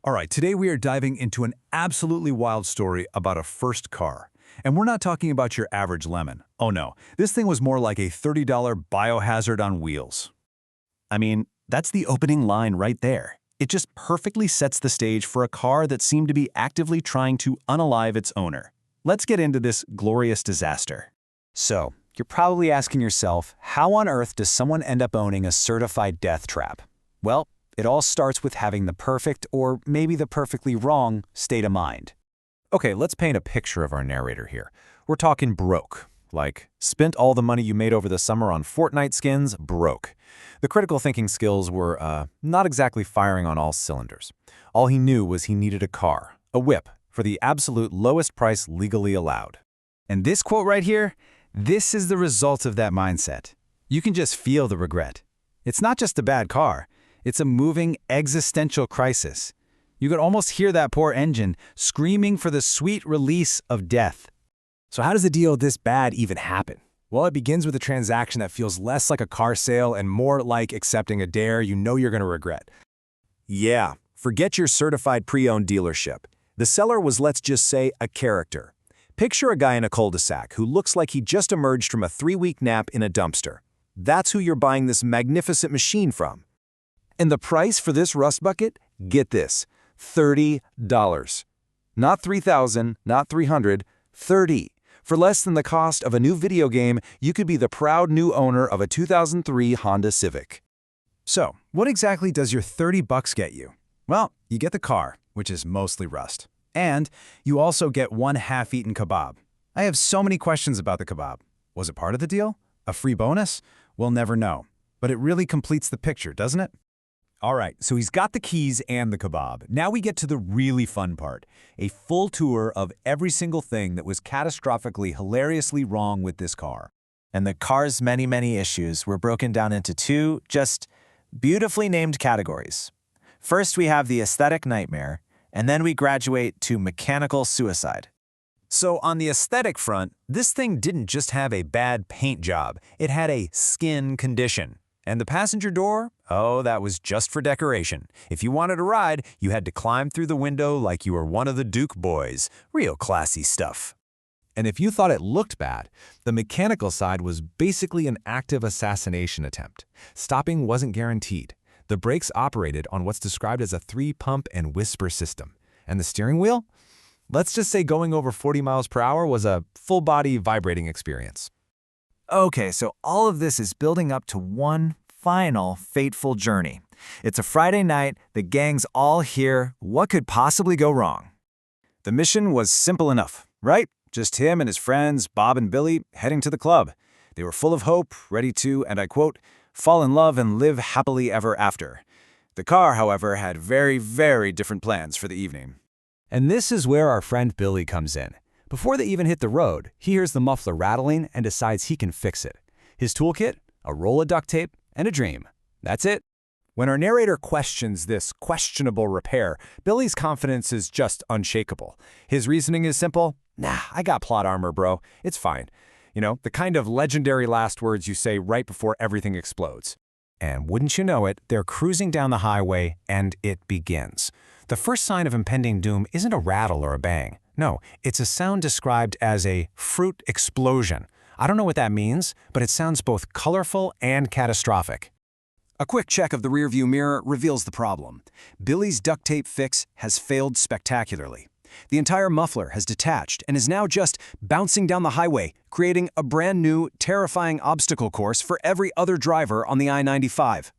All right, today we are diving into an absolutely wild story about a first car. And we're not talking about your average lemon. Oh no, this thing was more like a $30 biohazard on wheels. I mean, that's the opening line right there. It just perfectly sets the stage for a car that seemed to be actively trying to unalive its owner. Let's get into this glorious disaster. So, you're probably asking yourself, how on earth does someone end up owning a certified death trap? Well, it all starts with having the perfect, or maybe the perfectly wrong, state of mind. Okay, let's paint a picture of our narrator here. We're talking broke. Like, spent all the money you made over the summer on Fortnite skins, broke. The critical thinking skills were, not exactly firing on all cylinders. All he knew was he needed a car, a whip, for the absolute lowest price legally allowed. And this quote right here, this is the result of that mindset. You can just feel the regret. It's not just a bad car. It's a moving existential crisis. You could almost hear that poor engine screaming for the sweet release of death. So how does a deal this bad even happen? Well, it begins with a transaction that feels less like a car sale and more like accepting a dare you know you're going to regret. Yeah, forget your certified pre-owned dealership. The seller was, let's just say, a character. Picture a guy in a cul-de-sac who looks like he just emerged from a 3-week nap in a dumpster. That's who you're buying this magnificent machine from. And the price for this rust bucket? Get this, $30. Not $3,000, not $300, $30. For less than the cost of a new video game, you could be the proud new owner of a 2003 Honda Civic. So, what exactly does your $30 get you? Well, you get the car, which is mostly rust. And you also get one half-eaten kebab. I have so many questions about the kebab. Was it part of the deal? A free bonus? We'll never know. But it really completes the picture, doesn't it? All right, so he's got the keys and the kebab. Now we get to the really fun part, a full tour of every single thing that was catastrophically, hilariously wrong with this car. And the car's many issues were broken down into two just beautifully named categories. First, we have the aesthetic nightmare, and then we graduate to mechanical suicide. So on the aesthetic front, this thing didn't just have a bad paint job, it had a skin condition. And the passenger door? Oh, that was just for decoration. If you wanted a ride, you had to climb through the window like you were one of the Duke boys. Real classy stuff. And if you thought it looked bad, the mechanical side was basically an active assassination attempt. Stopping wasn't guaranteed. The brakes operated on what's described as a 3-pump and whisper system. And the steering wheel? Let's just say going over 40 miles per hour was a full-body vibrating experience. Okay, so all of this is building up to one final fateful journey. It's a Friday night, the gang's all here, what could possibly go wrong? The mission was simple enough, right? Just him and his friends, Bob and Billy, heading to the club. They were full of hope, ready to, and I quote, fall in love and live happily ever after. The car, however, had very different plans for the evening. And this is where our friend Billy comes in. Before they even hit the road, he hears the muffler rattling and decides he can fix it. His toolkit, a roll of duct tape, and a dream. That's it. When our narrator questions this questionable repair, Billy's confidence is just unshakable. His reasoning is simple. Nah, I got plot armor, bro. It's fine. You know, the kind of legendary last words you say right before everything explodes. And wouldn't you know it, they're cruising down the highway and it begins. The first sign of impending doom isn't a rattle or a bang. No, it's a sound described as a fruit explosion. I don't know what that means, but it sounds both colorful and catastrophic. A quick check of the rearview mirror reveals the problem. Billy's duct tape fix has failed spectacularly. The entire muffler has detached and is now just bouncing down the highway, creating a brand new, terrifying obstacle course for every other driver on the I-95.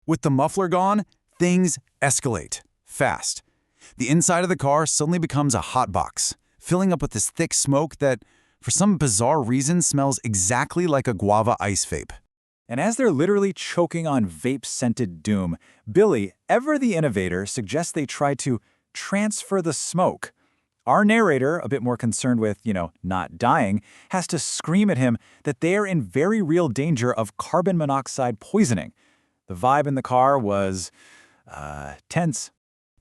With the muffler gone, things escalate fast. The inside of the car suddenly becomes a hot box, filling up with this thick smoke that, for some bizarre reason, smells exactly like a guava ice vape. And as they're literally choking on vape-scented doom, Billy, ever the innovator, suggests they try to transfer the smoke. Our narrator, a bit more concerned with, not dying, has to scream at him that they are in very real danger of carbon monoxide poisoning. The vibe in the car was, tense.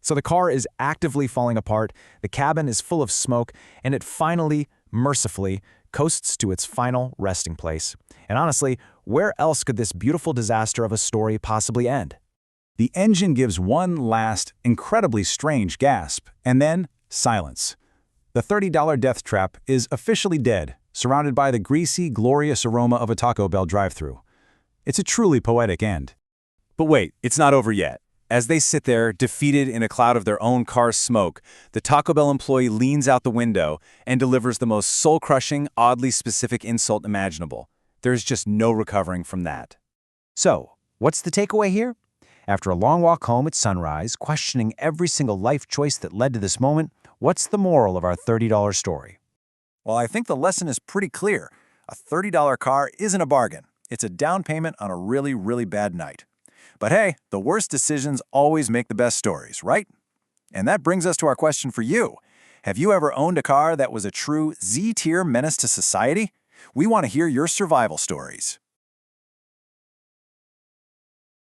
So the car is actively falling apart, the cabin is full of smoke, and it finally, mercifully, coasts to its final resting place. And honestly, where else could this beautiful disaster of a story possibly end? The engine gives one last, incredibly strange gasp, and then silence. The $30 death trap is officially dead, surrounded by the greasy, glorious aroma of a Taco Bell drive-thru. It's a truly poetic end. But wait, it's not over yet. As they sit there, defeated in a cloud of their own car's smoke, the Taco Bell employee leans out the window and delivers the most soul-crushing, oddly specific insult imaginable. There's just no recovering from that. So, what's the takeaway here? After a long walk home at sunrise, questioning every single life choice that led to this moment, what's the moral of our $30 story? Well, I think the lesson is pretty clear. A $30 car isn't a bargain. It's a down payment on a really, really bad night. But hey, the worst decisions always make the best stories, right? And that brings us to our question for you. Have you ever owned a car that was a true Z-tier menace to society? We want to hear your survival stories.